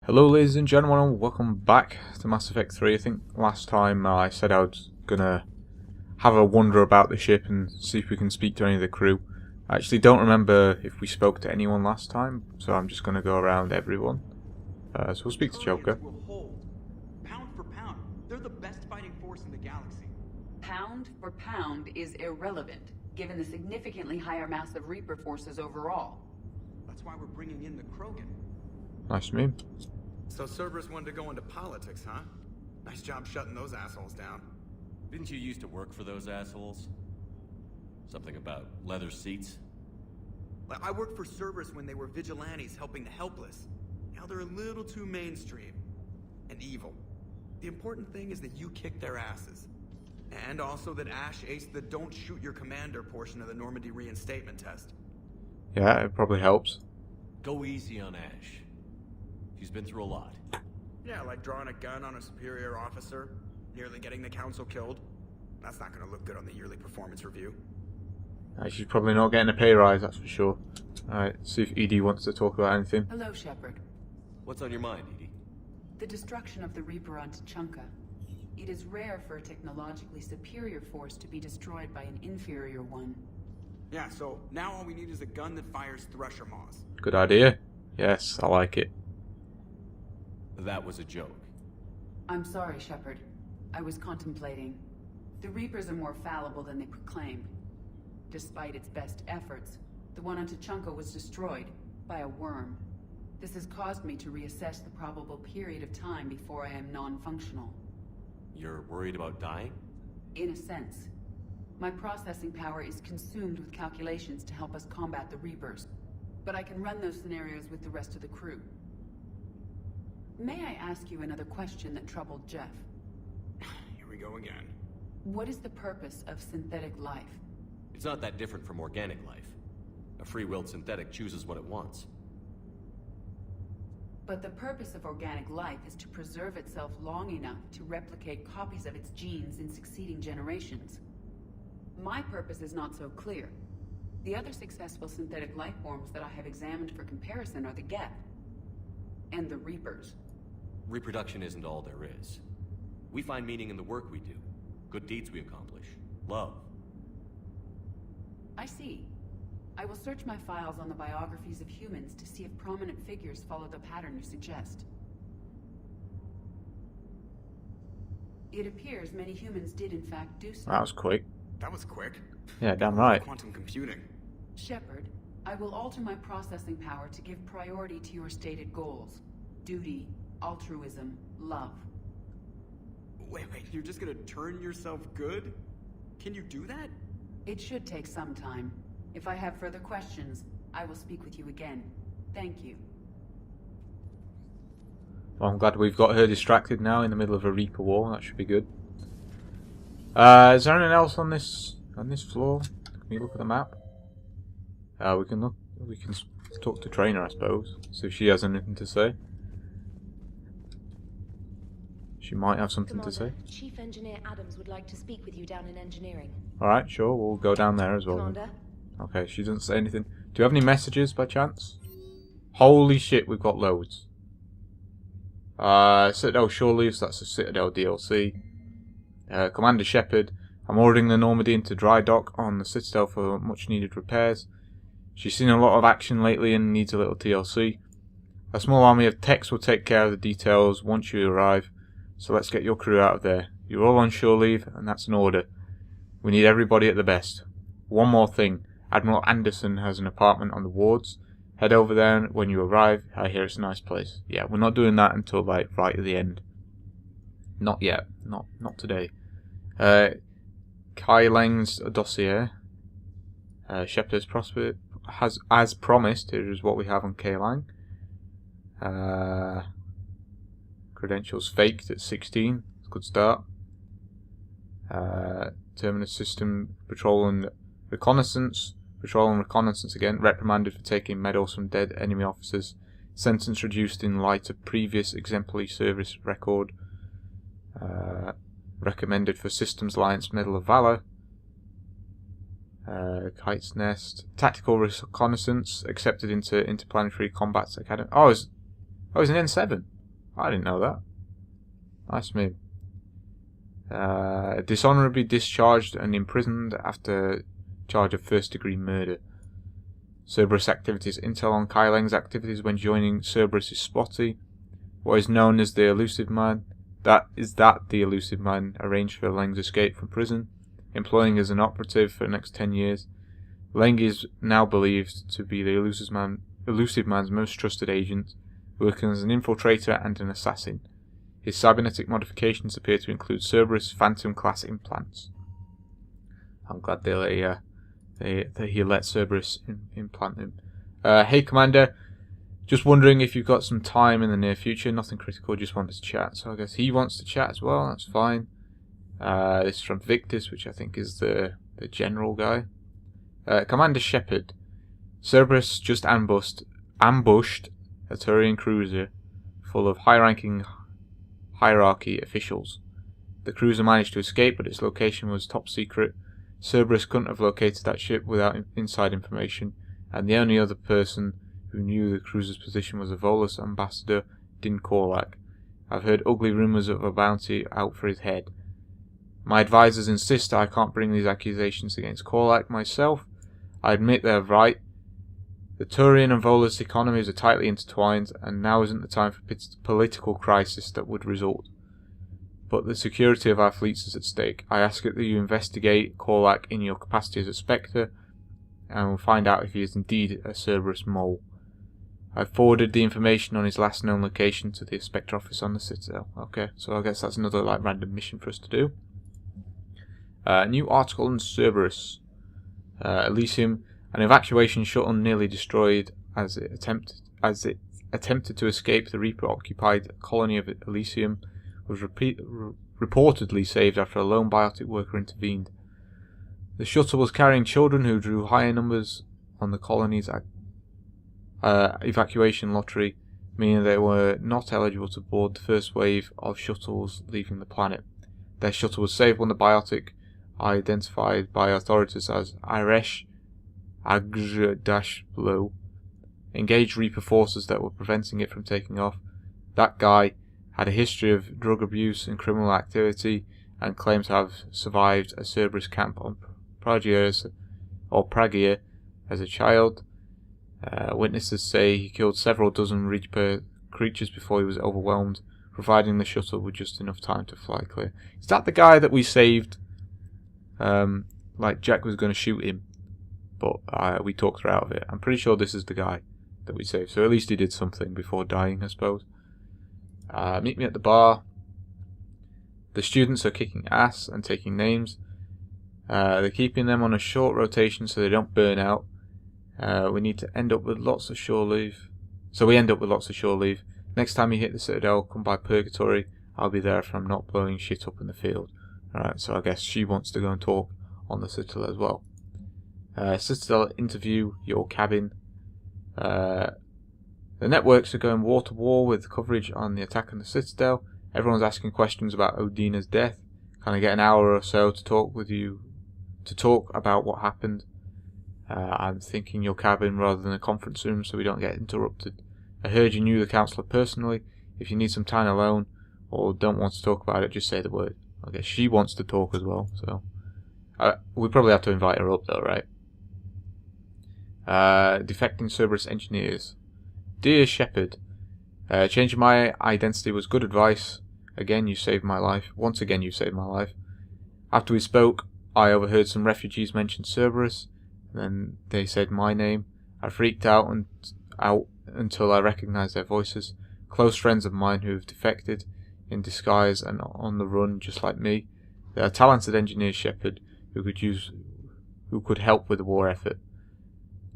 Hello ladies and gentlemen, welcome back to Mass Effect 3. I think last time I said I was gonna have a wander about the ship and see if we can speak to any of the crew. I actually don't remember if we spoke to anyone last time, so I'm just gonna go around everyone. So we'll speak to Joker. Pound for pound, they're the best fighting force in the galaxy. Pound for pound is irrelevant, given the significantly higher mass of Reaper forces overall. That's why we're bringing in the Krogan. Nice to meet him. So Cerberus wanted to go into politics, huh? Nice job shutting those assholes down. Didn't you used to work for those assholes? Something about leather seats? I worked for Cerberus when they were vigilantes helping the helpless. Now they're a little too mainstream. And evil. The important thing is that you kick their asses. And also that Ash aced the don't shoot your commander portion of the Normandy reinstatement test. Yeah, it probably helps. Go easy on Ash. She's been through a lot. Yeah, like drawing a gun on a superior officer, nearly getting the council killed. That's not gonna look good on the yearly performance review. She's probably not getting a pay rise, that's for sure. Alright, see if ED wants to talk about anything. Hello, Shepard. What's on your mind, Edie? The destruction of the Reaper on Tuchanka. It is rare for a technologically superior force to be destroyed by an inferior one. Yeah, so now all we need is a gun that fires Thresher Maws. Good idea. Yes, I like it. That was a joke. I'm sorry, Shepard. I was contemplating. The Reapers are more fallible than they proclaim. Despite its best efforts, the one on Tuchanka was destroyed by a worm. This has caused me to reassess the probable period of time before I am non-functional. You're worried about dying? In a sense. My processing power is consumed with calculations to help us combat the Reapers. But I can run those scenarios with the rest of the crew. May I ask you another question that troubled Jeff? Here we go again. What is the purpose of synthetic life? It's not that different from organic life. A free-willed synthetic chooses what it wants. But the purpose of organic life is to preserve itself long enough to replicate copies of its genes in succeeding generations. My purpose is not so clear. The other successful synthetic life forms that I have examined for comparison are the Geth and the Reapers. Reproduction isn't all there is. We find meaning in the work we do, good deeds we accomplish, love. I see. I will search my files on the biographies of humans to see if prominent figures follow the pattern you suggest. It appears many humans did in fact do so. That was quick. That was quick. Yeah, damn right. Quantum computing. Shepard, I will alter my processing power to give priority to your stated goals. Duty, altruism, love. Wait, you're just gonna turn yourself good? Can you do that? It should take some time. If I have further questions, I will speak with you again. Thank you. Well, I'm glad we've got her distracted now in the middle of a Reaper war. That should be good. Is there anything else on this floor? Can we look at the map? We can talk to Trainer, I suppose. See if she has anything to say. She might have something to say. Chief Engineer Adams would like to speak with you down in engineering. Alright, sure, we'll go down there as well. Commander? Okay, she doesn't say anything. Do you have any messages by chance? Holy shit, we've got loads. Citadel Shore Leaves, that's a Citadel DLC. Commander Shepard, I'm ordering the Normandy into dry dock on the Citadel for much needed repairs. She's seen a lot of action lately and needs a little TLC. A small army of techs will take care of the details once you arrive, so let's get your crew out of there. You're all on shore leave, and that's an order. We need everybody at the best. One more thing. Admiral Anderson has an apartment on the wards. Head over there when you arrive. I hear it's a nice place. Yeah, we're not doing that until like right at the end. Not yet. Not today. Kai Lang's dossier. Shepard has as promised. Here is what we have on Kai Lang. Credentials faked at 16. Good start. Terminus system patrol and reconnaissance. Patrol and reconnaissance again. Reprimanded for taking medals from dead enemy officers. Sentence reduced in light of previous exemplary service record. Recommended for Systems Alliance Medal of Valor. Kite's Nest. Tactical reconnaissance. Accepted into Interplanetary Combat Academy. Oh, he's an N7. I didn't know that. Nice move. Dishonorably discharged and imprisoned after charge of first-degree murder. Cerberus activities. Intel on Kai Leng's activities when joining Cerberus is spotty. What is known as the Elusive Man. The Elusive Man arranged for Leng's escape from prison, employing as an operative for the next 10 years. Leng is now believed to be the Elusive Man's most trusted agent, working as an infiltrator and an assassin. His cybernetic modifications appear to include Cerberus Phantom-class implants. I'm glad he let Cerberus implant him. Hey Commander, just wondering if you've got some time in the near future. Nothing critical, just wanted to chat. So I guess he wants to chat as well, that's fine. This is from Victus, which I think is the general guy. Commander Shepard, Cerberus just ambushed a Turian cruiser full of high-ranking hierarchy officials. The cruiser managed to escape, but its location was top secret. Cerberus couldn't have located that ship without inside information, and the only other person who knew the cruiser's position was a Volus ambassador, Din Korlak. I've heard ugly rumours of a bounty out for his head. My advisors insist I can't bring these accusations against Korlak myself. I admit they're right. The Turian and Volus economies are tightly intertwined, and now isn't the time for political crisis that would result. But the security of our fleets is at stake. I ask that you investigate Korlak in your capacity as a Spectre, and we'll find out if he is indeed a Cerberus mole. I've forwarded the information on his last known location to the Spectre office on the Citadel. Okay, so I guess that's another random mission for us to do. New article on Cerberus. Elysium. An evacuation shuttle nearly destroyed as it attempted to escape the Reaper-occupied colony of Elysium was reportedly saved after a lone biotic worker intervened. The shuttle was carrying children who drew higher numbers on the colony's evacuation lottery, meaning they were not eligible to board the first wave of shuttles leaving the planet. Their shuttle was saved when the biotic, identified by authorities as Iresh Agr-Blow, engaged Reaper forces that were preventing it from taking off. That guy had a history of drug abuse and criminal activity and claimed to have survived a Cerberus camp on Pragia as a child. Witnesses say he killed several dozen Reaper creatures before he was overwhelmed, providing the shuttle with just enough time to fly clear. Is that the guy that we saved? Like Jack was going to shoot him, but we talked her out of it. I'm pretty sure this is the guy that we saved, so at least he did something before dying, I suppose. Meet me at the bar. The students are kicking ass and taking names. They're keeping them on a short rotation so they don't burn out. We need to end up with lots of shore leave. So we end up with lots of shore leave. Next time you hit the Citadel, come by Purgatory. I'll be there if I'm not blowing shit up in the field. Alright, so I guess she wants to go and talk on the Citadel as well. Citadel interview, your cabin. The networks are going war to war with coverage on the attack on the Citadel. Everyone's asking questions about Odina's death. Can I get an hour or so to talk with you, to talk about what happened? I'm thinking your cabin rather than a conference room so we don't get interrupted. I heard you knew the counsellor personally. If you need some time alone or don't want to talk about it, just say the word. I guess she wants to talk as well, so we probably have to invite her up though, right? Defecting Cerberus engineers. Dear Shepard, changing my identity was good advice. Again, you saved my life. Once again, you saved my life. After we spoke, I overheard some refugees mention Cerberus. Then they said my name. I freaked out until I recognized their voices. Close friends of mine who have defected in disguise and on the run, just like me. They are talented engineers, Shepard, who could help with the war effort.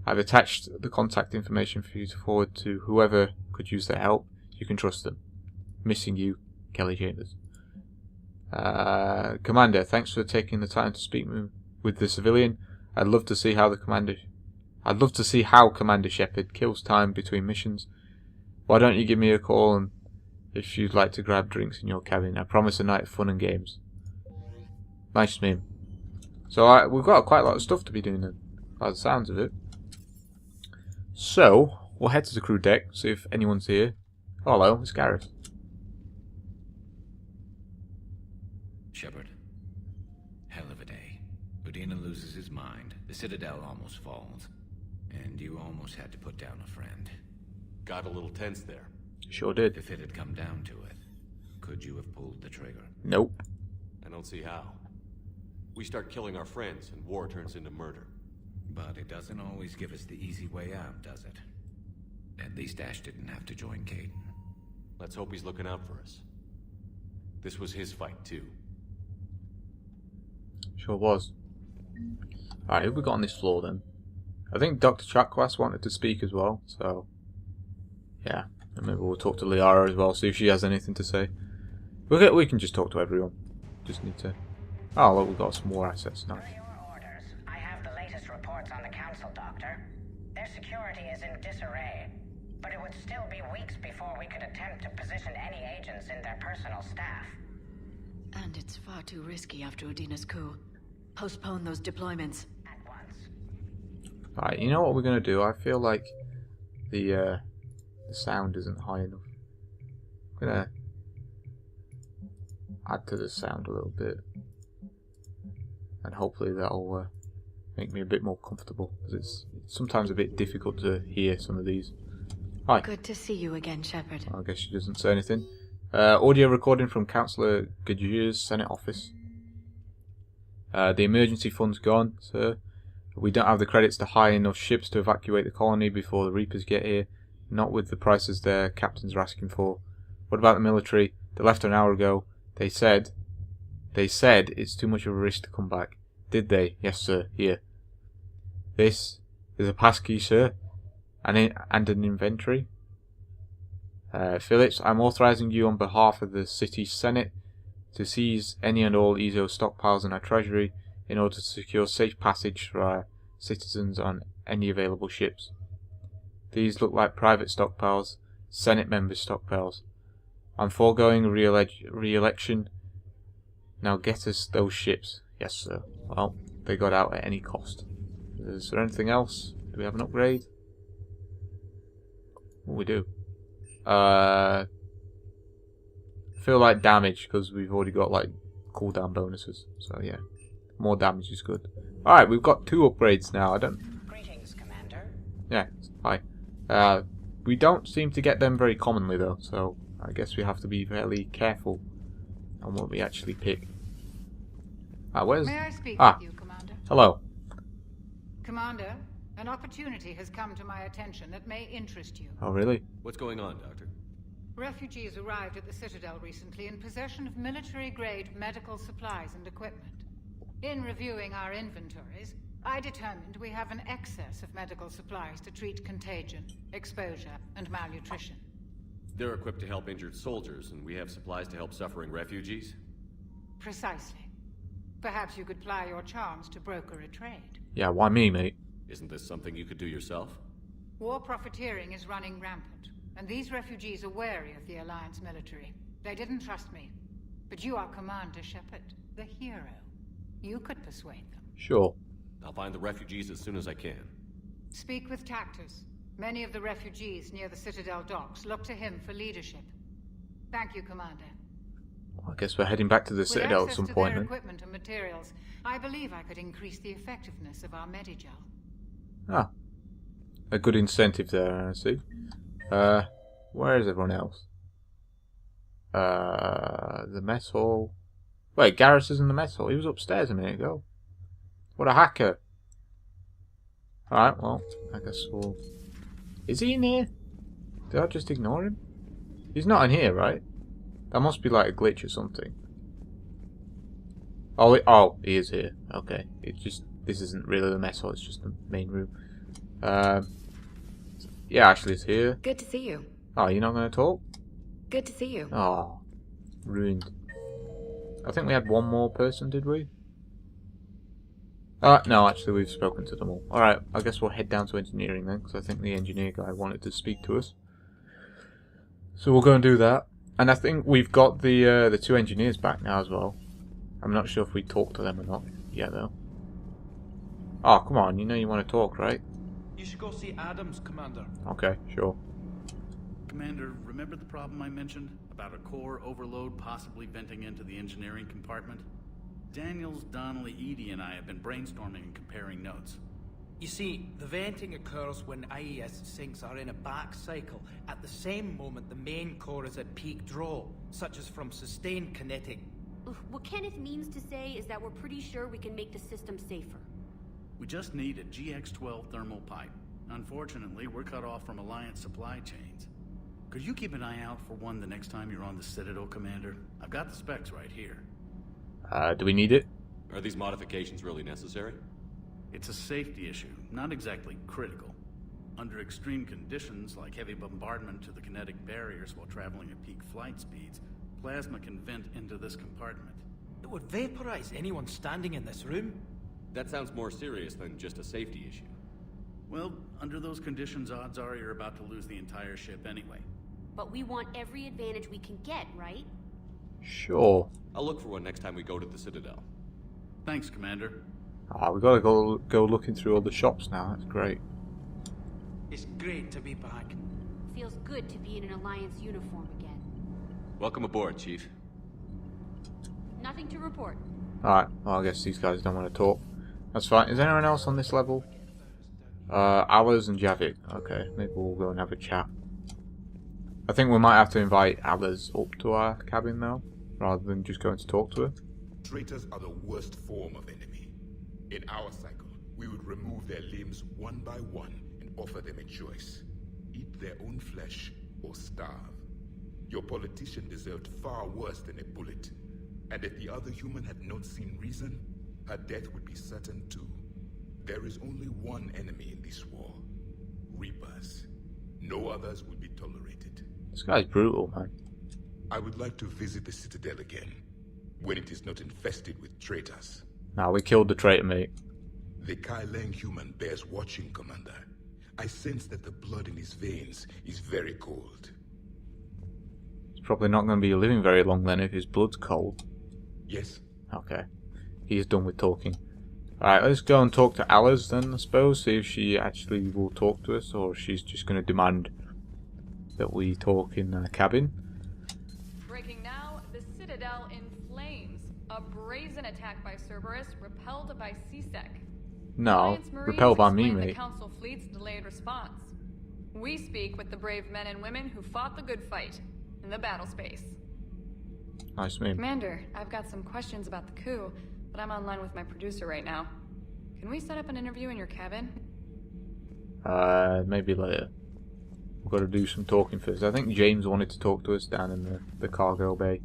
I've attached the contact information for you to forward to whoever could use their help. You can trust them. Missing you, Kelly Chambers. Commander, thanks for taking the time to speak with the civilian. I'd love to see how Commander Shepard kills time between missions. Why don't you give me a call and if you'd like to grab drinks in your cabin? I promise a night of fun and games. Nice name. So we've got quite a lot of stuff to be doing then, by the sounds of it. So we'll head to the crew deck, see if anyone's here. Oh, hello, it's Gareth. Shepard. Hell of a day. Udina loses his mind, the Citadel almost falls, and you almost had to put down a friend. Got a little tense there. Sure did. If it had come down to it, could you have pulled the trigger? Nope. I don't see how. We start killing our friends, and war turns into murder. But it doesn't always give us the easy way out, does it? At least Ash didn't have to join Caden. Let's hope he's looking out for us. This was his fight, too. Sure was. Alright, who have we got on this floor then? I think Dr. Chakwas wanted to speak as well, so... yeah, and maybe we'll talk to Liara as well, see if she has anything to say. We can just talk to everyone. Just need to... oh, look, we've got some more assets now. Per your orders, I have the latest reports on the Council, Doctor. Their security is in disarray, but it would still be weeks before we could attempt to position any agents in their personal staff. And it's far too risky after Udina's coup. Postpone those deployments. At once. Alright, you know what we're going to do? I feel like the sound isn't high enough. I'm going to add to the sound a little bit. And hopefully that'll make me a bit more comfortable. Because it's sometimes a bit difficult to hear some of these. Hi. Good to see you again, Shepard. I guess she doesn't say anything. Audio recording from Councillor Gajir's Senate office. The emergency fund's gone, sir. We don't have the credits to hire enough ships to evacuate the colony before the Reapers get here. Not with the prices their captains are asking for. What about the military? They left an hour ago. They said it's too much of a risk to come back. Did they? Yes, sir. Here. This is a passkey, sir. And an inventory. Phillips, I'm authorizing you on behalf of the city senate to seize any and all EZO stockpiles in our treasury in order to secure safe passage for our citizens on any available ships. These look like private stockpiles, senate members' stockpiles. I'm foregoing re-election. Now get us those ships. Yes, sir. Well, they got out at any cost. Is there anything else? Do we have an upgrade? What we do? I feel like damage because we've already got like cooldown bonuses. So yeah, more damage is good. All right, we've got 2 upgrades now. Greetings, Commander. Yeah, hi. We don't seem to get them very commonly though, so I guess we have to be fairly careful on what we actually pick. Where's... May I speak with you, Commander? Hello. Commander, an opportunity has come to my attention that may interest you. Oh, really? What's going on, Doctor? Refugees arrived at the Citadel recently in possession of military-grade medical supplies and equipment. In reviewing our inventories, I determined we have an excess of medical supplies to treat contagion, exposure, and malnutrition. They're equipped to help injured soldiers, and we have supplies to help suffering refugees? Precisely. Perhaps you could ply your charms to broker a trade. Yeah, why me, mate? Isn't this something you could do yourself? War profiteering is running rampant, and these refugees are wary of the Alliance military. They didn't trust me. But you are Commander Shepard, the hero. You could persuade them. Sure. I'll find the refugees as soon as I can. Speak with Tactus. Many of the refugees near the Citadel docks look to him for leadership. Thank you, Commander. Well, I guess we're heading back to the Citadel at some point With then. access to their equipment and materials, I believe I could increase the effectiveness of our Medigel. Ah. A good incentive there, I see. Where is everyone else? The mess hall. Wait, Garrus is in the mess hall. He was upstairs a minute ago. What a hacker. Alright, well, I guess we'll... Is he in here? Did I just ignore him? He's not in here, right? That must be like a glitch or something. Oh, he is here. Okay. It's just... This isn't really the mess hall, it's just the main room. Yeah, Ashley's here. Good to see you. Oh, you're not going to talk? Good to see you. Oh, ruined. I think we had one more person, did we? No, actually we've spoken to them all. Alright, I guess we'll head down to engineering then, because I think the engineer guy wanted to speak to us. So we'll go and do that. And I think we've got the 2 engineers back now as well. I'm not sure if we talked to them or not yet though. Oh, come on, you know you want to talk, right? You should go see Adams, Commander. Okay, sure. Commander, remember the problem I mentioned about a core overload possibly venting into the engineering compartment. Daniels, Donnelly, Edie, and I have been brainstorming and comparing notes. You see, the venting occurs when IES sinks are in a back cycle at the same moment the main core is at peak draw, such as from sustained kinetic. What Kenneth means to say is that we're pretty sure we can make the system safer. We just need a GX-12 thermal pipe. Unfortunately, we're cut off from Alliance supply chains. Could you keep an eye out for one the next time you're on the Citadel, Commander? I've got the specs right here. Do we need it? Are these modifications really necessary? It's a safety issue, not exactly critical. Under extreme conditions, like heavy bombardment to the kinetic barriers while traveling at peak flight speeds, plasma can vent into this compartment. It would vaporize anyone standing in this room? That sounds more serious than just a safety issue. Well, under those conditions, odds are you're about to lose the entire ship anyway. But we want every advantage we can get, right? Sure. I'll look for one next time we go to the Citadel. Thanks, Commander. We gotta go looking through all the shops now. That's great. It's great to be back. Feels good to be in an Alliance uniform again. Welcome aboard, Chief. Nothing to report. Alright, well I guess these guys don't want to talk. That's fine. Is there anyone else on this level? Alice and Javik. Okay, maybe we'll go and have a chat. I think we might have to invite Alice up to our cabin though, rather than just going to talk to her. Traitors are the worst form of enemy. In our cycle, we would remove their limbs one by one and offer them a choice. Eat their own flesh or starve. Your politician deserved far worse than a bullet. And if the other human had not seen reason, her death would be certain too. There is only one enemy in this war. Reapers. No others will be tolerated. This guy's brutal, man. I would like to visit the Citadel again, when it is not infested with traitors. Nah, we killed the traitor, mate. The Kai Leng human bears watching, Commander. I sense that the blood in his veins is very cold. He's probably not going to be living very long then if his blood's cold. Yes. Okay. He's done with talking. Alright, let's go and talk to Alice then, I suppose. See if she actually will talk to us, or she's just going to demand that we talk in the cabin. Breaking now, the Citadel in flames. A brazen attack by Cerberus, repelled by CSEC. No, repelled by me, The mate. Council fleet's delayed response. We speak with the brave men and women who fought the good fight in the battle space. Nice meme. Commander, I've got some questions about the coup, but I'm online with my producer right now. Can we set up an interview in your cabin? Maybe later. We've got to do some talking first. I think James wanted to talk to us down in the cargo bay.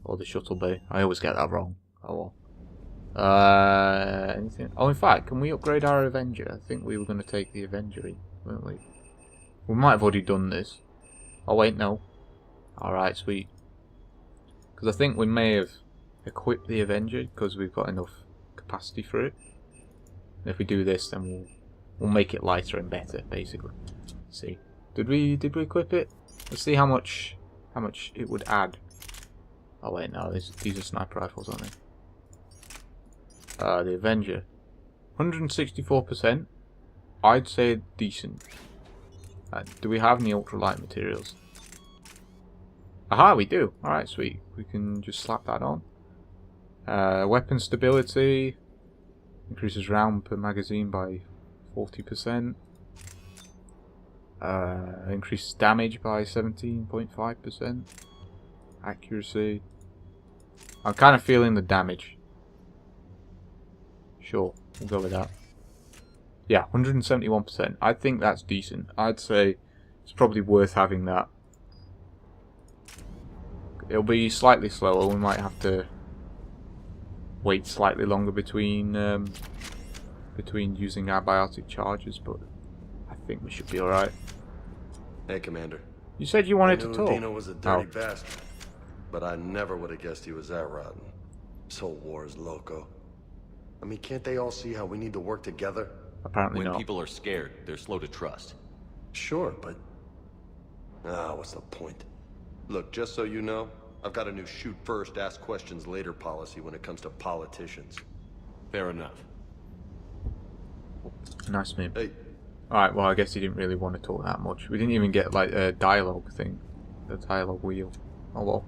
Or the shuttle bay. I always get that wrong. Oh well. Anything? Oh, in fact, can we upgrade our Avenger? I think we were going to take the Avenger, weren't we? We might have already done this. Oh wait, no. Alright, sweet. Because I think we may have equipped the Avenger because we've got enough capacity for it. And if we do this, then we'll make it lighter and better, basically. Let's see. Did we equip it? Let's see how much it would add. Oh wait, no, these are sniper rifles, aren't they? The Avenger. 164%. I'd say decent. Do we have any ultralight materials? Aha, we do. Alright, sweet. We can just slap that on. Weapon stability. Increases round per magazine by 40%. Increases damage by 17.5%. Accuracy. I'm kind of feeling the damage. Sure, we'll go with that. Yeah, 171%. I think that's decent. I'd say it's probably worth having that. It'll be slightly slower. We might have to wait slightly longer between using our biotic charges, but I think we should be alright. Hey, Commander. You said you wanted to talk. Dino was a dirty bastard, but I never would have guessed he was that rotten. This whole war is loco. I mean, can't they all see how we need to work together? Apparently not. When people are scared, they're slow to trust. Sure, but... what's the point? Look, just so you know, I've got a new shoot first, ask questions later policy when it comes to politicians. Fair enough. Nice meme. Hey. Alright, well I guess he didn't really want to talk that much. We didn't even get like a dialogue thing. the dialogue wheel. Oh well.